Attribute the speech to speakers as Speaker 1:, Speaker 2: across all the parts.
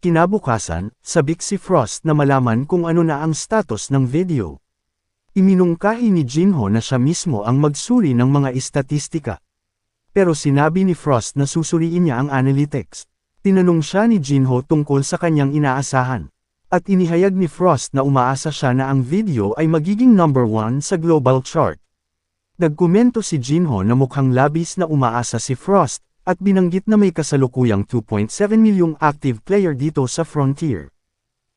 Speaker 1: Kinabukasan, sabik si Frost na malaman kung ano na ang status ng video. Iminungkahi ni Jinho na siya mismo ang magsuri ng mga istatistika. Pero sinabi ni Frost na susuriin niya ang analytics. Tinanong siya ni Jinho tungkol sa kanyang inaasahan. At inihayag ni Frost na umaasa siya na ang video ay magiging number 1 sa global chart. Nagkomento si Jinho na mukhang labis na umaasa si Frost, at binanggit na may kasalukuyang 2.7 milyong active player dito sa Frontier.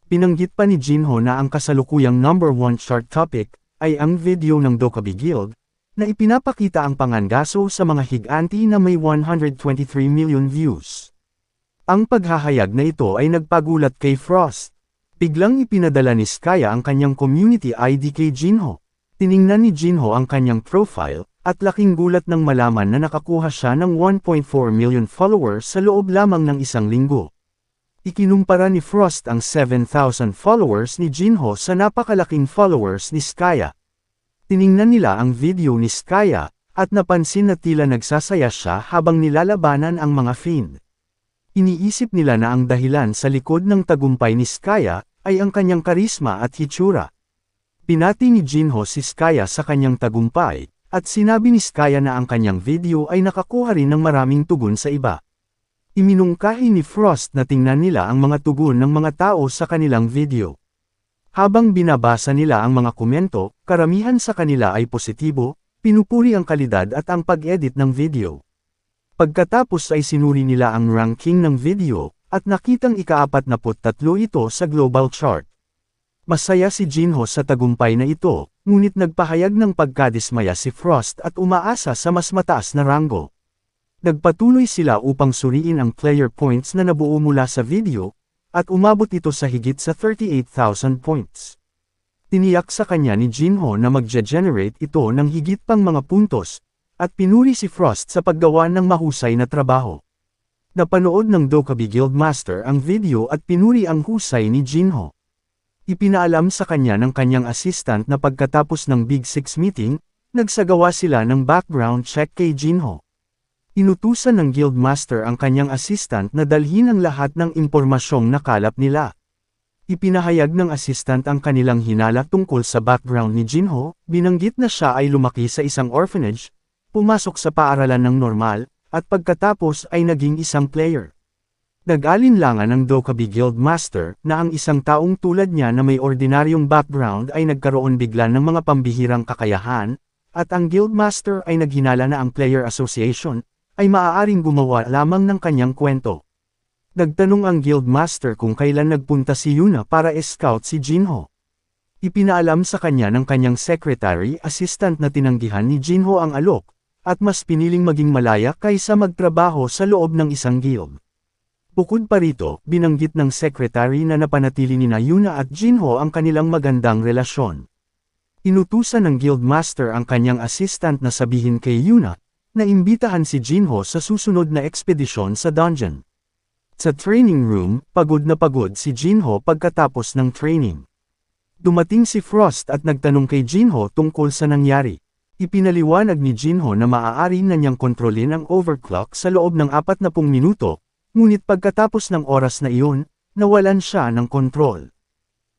Speaker 1: Binanggit pa ni Jinho na ang kasalukuyang number 1 chart topic ay ang video ng Dokkaebi Guild, na ipinapakita ang pangangaso sa mga higanti na may 123 million views. Ang paghahayag na ito ay nagpagulat kay Frost. Biglang ipinadala ni Skaya ang kanyang community ID kay Jinho. Tiningnan ni Jinho ang kanyang profile, at laking gulat nang malaman na nakakuha siya ng 1.4 million followers sa loob lamang ng isang linggo. Ikinumpara ni Frost ang 7,000 followers ni Jinho sa napakalaking followers ni Skaya. Tiningnan nila ang video ni Skaya, at napansin na tila nagsasaya siya habang nilalabanan ang mga fiend. Iniisip nila na ang dahilan sa likod ng tagumpay ni Skaya ay ang kanyang karisma at hitsura. Pinati ni Jinho si Skaya sa kanyang tagumpay, at sinabi ni Skaya na ang kanyang video ay nakakuha rin ng maraming tugon sa iba. Iminungkahi ni Frost na tingnan nila ang mga tugon ng mga tao sa kanilang video. Habang binabasa nila ang mga komento, karamihan sa kanila ay positibo, pinupuri ang kalidad at ang pag-edit ng video. Pagkatapos ay sinuri nila ang ranking ng video, at nakitang ika-43 ito sa global chart. Masaya si Jinho sa tagumpay na ito, ngunit nagpahayag ng pagkadismaya si Frost at umaasa sa mas mataas na ranggo. Nagpatuloy sila upang suriin ang player points na nabuo mula sa video, at umabot ito sa higit sa 38,000 points. Tiniyak sa kanya ni Jinho na magge-generate ito ng higit pang mga puntos, at pinuri si Frost sa paggawa ng mahusay na trabaho. Napanood ng Dokkaebi Guild Master ang video at pinuri ang husay ni Jinho. Ipinaalam sa kanya ng kanyang assistant na pagkatapos ng Big Six meeting, nagsagawa sila ng background check kay Jinho. Inutusan ng Guildmaster ang kanyang assistant na dalhin ang lahat ng impormasyong nakalap nila. Ipinahayag ng assistant ang kanilang hinala tungkol sa background ni Jinho, binanggit na siya ay lumaki sa isang orphanage, pumasok sa paaralan ng normal, at pagkatapos ay naging isang player. Nag-alinlangan ng Dokkaebi Guildmaster na ang isang taong tulad niya na may ordinaryong background ay nagkaroon bigla ng mga pambihirang kakayahan, at ang Guildmaster ay naghinala na ang Player Association ay maaaring gumawa lamang ng kanyang kwento. Nagtanong ang Guildmaster kung kailan nagpunta si Yuna para scout si Jinho. Ipinaalam sa kanya ng kanyang secretary assistant na tinanggihan ni Jinho ang alok, at mas piniling maging malaya kaysa magtrabaho sa loob ng isang guild. Bukod pa rito, binanggit ng secretary na napanatili ni Yuna at Jinho ang kanilang magandang relasyon. Inutusan ng Guildmaster ang kanyang assistant na sabihin kay Yuna, na imbitahan si Jinho sa susunod na ekspedisyon sa dungeon. Sa training room, pagod na pagod si Jinho pagkatapos ng training. Dumating si Frost at nagtanong kay Jinho tungkol sa nangyari. Ipinaliwanag ni Jinho na maaari na niyang kontrolin ang overclock sa loob ng 40 minuto, ngunit pagkatapos ng oras na iyon, nawalan siya ng kontrol.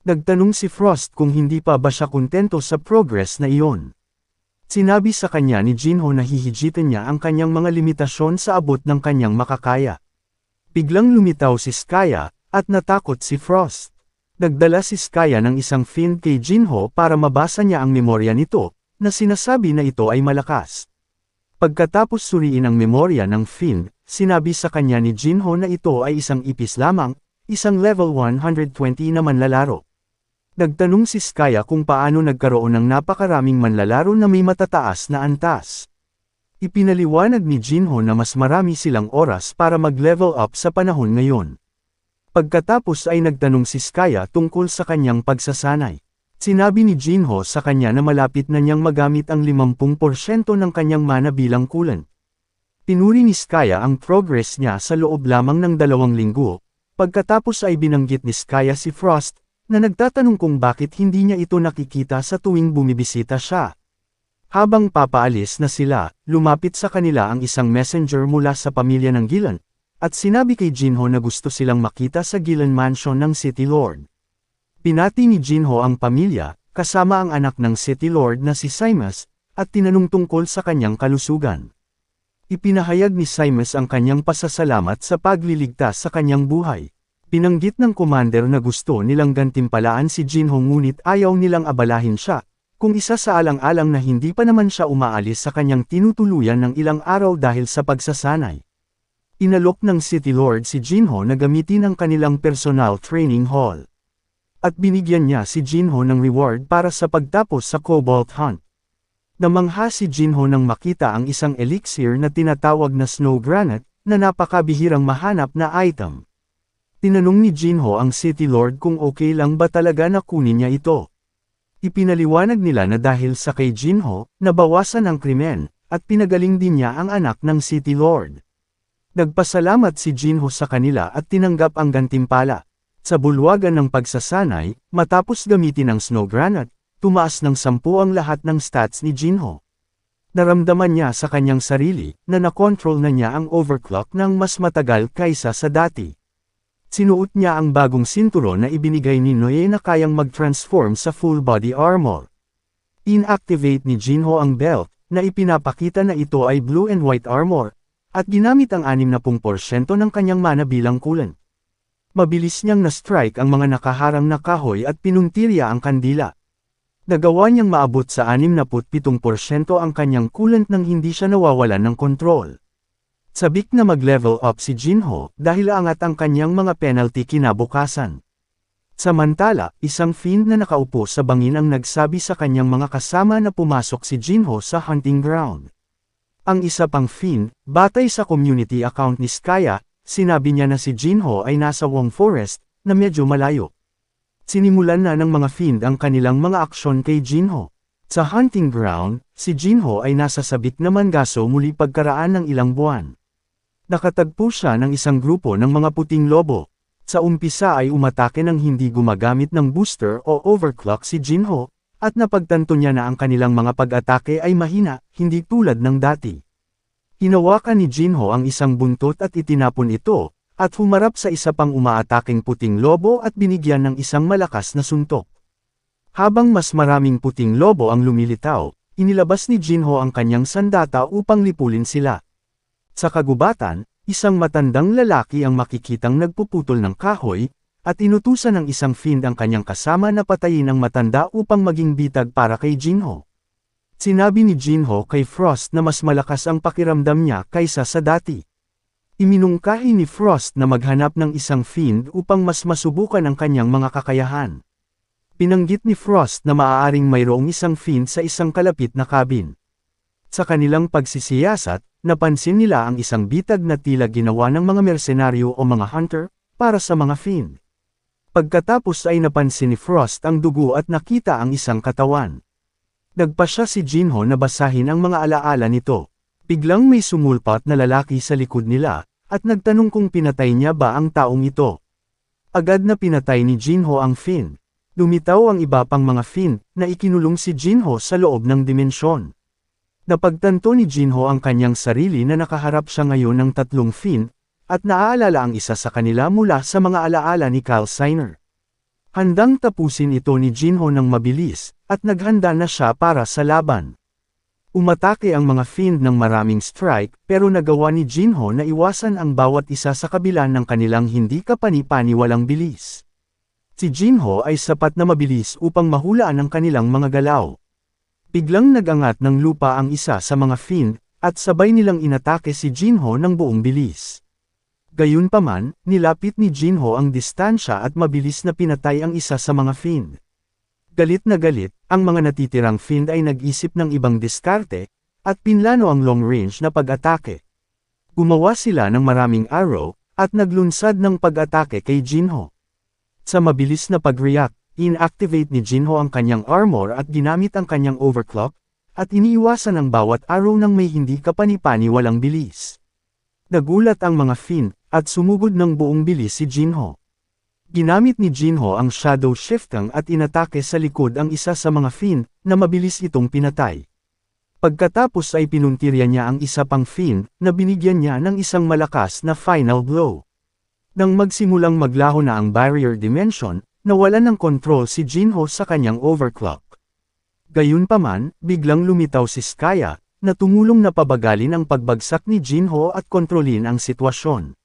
Speaker 1: Nagtanong si Frost kung hindi pa ba siya kontento sa progress na iyon. Sinabi sa kanya ni Jinho na hihigitin niya ang kanyang mga limitasyon sa abot ng kanyang makakaya. Biglang lumitaw si Skaya, at natakot si Frost. Nagdala si Skaya ng isang fiend kay Jinho para mabasa niya ang memorya nito, na sinasabi na ito ay malakas. Pagkatapos suriin ang memorya ng fiend, sinabi sa kanya ni Jinho na ito ay isang ipis lamang, isang level 120 na manlalaro. Nagtanong si Skaya kung paano nagkaroon ng napakaraming manlalaro na may matataas na antas. Ipinaliwanag ni Jinho na mas marami silang oras para mag-level up sa panahon ngayon. Pagkatapos ay nagtanong si Skaya tungkol sa kanyang pagsasanay. Sinabi ni Jinho sa kanya na malapit na niyang magamit ang 50% ng kanyang mana bilang coolant. Pinuri ni Skaya ang progress niya sa loob lamang ng 2 linggo, pagkatapos ay binanggit ni Skaya si Frost, na nagtatanong kung bakit hindi niya ito nakikita sa tuwing bumibisita siya. Habang papaalis na sila, lumapit sa kanila ang isang messenger mula sa pamilya ng Gilan, at sinabi kay Jinho na gusto silang makita sa Gilan Mansion ng City Lord. Pinati ni Jinho ang pamilya, kasama ang anak ng City Lord na si Simus, at tinanong tungkol sa kanyang kalusugan. Ipinahayag ni Simus ang kanyang pasasalamat sa pagliligtas sa kanyang buhay. Pinanggit ng commander na gusto nilang gantimpalaan si Jinho ngunit ayaw nilang abalahin siya, kung isa sa alang-alang na hindi pa naman siya umaalis sa kanyang tinutuluyan ng ilang araw dahil sa pagsasanay. Inalok ng City Lord si Jinho na gamitin ang kanilang personal training hall. At binigyan niya si Jinho ng reward para sa pagtapos sa Cobalt Hunt. Namangha si Jinho nang makita ang isang elixir na tinatawag na Snow Granite, na napakabihirang mahanap na item. Tinanong ni Jinho ang City Lord kung okay lang ba talaga na kunin niya ito. Ipinaliwanag nila na dahil sa kay Jinho, nabawasan ang krimen, at pinagaling din niya ang anak ng City Lord. Nagpasalamat si Jinho sa kanila at tinanggap ang gantimpala. Sa bulwagan ng pagsasanay, matapos gamitin ang Snow Granite, tumaas ng 10 ang lahat ng stats ni Jinho. Naramdaman niya sa kanyang sarili, na nakontrol na niya ang overclock ng mas matagal kaysa sa dati. Sinuot niya ang bagong sinturon na ibinigay ni Noe na kayang mag-transform sa full body armor. Inactivate ni Jinho ang belt, na ipinapakita na ito ay blue and white armor, at ginamit ang 60% ng kanyang mana bilang coolant. Mabilis niyang na-strike ang mga nakaharang na kahoy at pinuntirya ang kandila. Nagawa niyang maabot sa 67% ang kanyang coolant nang hindi siya nawawalan ng kontrol. Sabik na mag-level up si Jinho dahil angat ang kanyang mga penalty kinabukasan. Samantala, isang fiend na nakaupo sa bangin ang nagsabi sa kanyang mga kasama na pumasok si Jinho sa hunting ground. Ang isa pang fiend, batay sa community account ni Skya, sinabi niya na si Jinho ay nasa Wong Forest, na medyo malayo. Sinimulan na ng mga fiend ang kanilang mga aksyon kay Jinho. Sa hunting ground, si Jinho ay nasa sabik na Mangaso muli pagkaraan ng ilang buwan. Nakatagpo siya ng isang grupo ng mga puting lobo. Sa umpisa ay umatake ng hindi gumagamit ng booster o overclock si Jinho, at napagtanto niya na ang kanilang mga pag-atake ay mahina, hindi tulad ng dati. Hinawakan ni Jinho ang isang buntot at itinapon ito, at humarap sa isa pang umaataking puting lobo at binigyan ng isang malakas na suntok. Habang mas maraming puting lobo ang lumilitaw, inilabas ni Jinho ang kanyang sandata upang lipulin sila. Sa kagubatan, isang matandang lalaki ang makikitang nagpuputol ng kahoy, at inutusan ng isang fiend ang kanyang kasama na patayin ang matanda upang maging bitag para kay Jinho. Sinabi ni Jinho kay Frost na mas malakas ang pakiramdam niya kaysa sa dati. Iminungkahi ni Frost na maghanap ng isang fiend upang mas masubukan ang kanyang mga kakayahan. Pinanggit ni Frost na maaaring mayroong isang fiend sa isang kalapit na cabin. Sa kanilang pagsisiyasat, napansin nila ang isang bitag na tila ginawa ng mga mersenaryo o mga hunter, para sa mga fiend. Pagkatapos ay napansin ni Frost ang dugo at nakita ang isang katawan. Nagpasya si Jinho na basahin ang mga alaala nito. Biglang may sumulpat na lalaki sa likod nila, at nagtanong kung pinatay niya ba ang taong ito. Agad na pinatay ni Jinho ang fiend. Lumitaw ang iba pang mga fiend, na ikinulong si Jinho sa loob ng dimensyon. Napagtanto ni Jinho ang kanyang sarili na nakaharap siya ngayon ng 3 fiend, at naaalala ang isa sa kanila mula sa mga alaala ni Kyle Siner. Handang tapusin ito ni Jinho ng mabilis, at naghanda na siya para sa laban. Umatake ang mga fiend ng maraming strike, pero nagawa ni Jinho na iwasan ang bawat isa sa kabila ng kanilang hindi kapani-paniwalang bilis. Si Jinho ay sapat na mabilis upang mahulaan ang kanilang mga galaw. Biglang nagangat ng lupa ang isa sa mga fiend, at sabay nilang inatake si Jinho ng buong bilis. Gayunpaman, nilapit ni Jinho ang distansya at mabilis na pinatay ang isa sa mga fiend. Galit na galit, ang mga natitirang fiend ay nag-isip ng ibang diskarte, at pinlano ang long-range na pag-atake. Gumawa sila ng maraming arrow, at naglunsad ng pag-atake kay Jinho. Sa mabilis na pag-react, inactivate ni Jinho ang kanyang armor at ginamit ang kanyang overclock, at iniiwasan ang bawat arrow ng may hindi kapani-paniwalang bilis. Nagulat ang mga fiend, at sumugod ng buong bilis si Jinho. Ginamit ni Jinho ang shadow shifting at inatake sa likod ang isa sa mga fiend, na mabilis itong pinatay. Pagkatapos ay pinuntirya niya ang isa pang fin, na binigyan niya ng isang malakas na final blow. Nang magsimulang maglaho na ang barrier dimension, nawalan ng kontrol si Jinho sa kanyang overclock. Gayunpaman, biglang lumitaw si Skaya, na tumulong na pabagalin ang pagbagsak ni Jinho at kontrolin ang sitwasyon.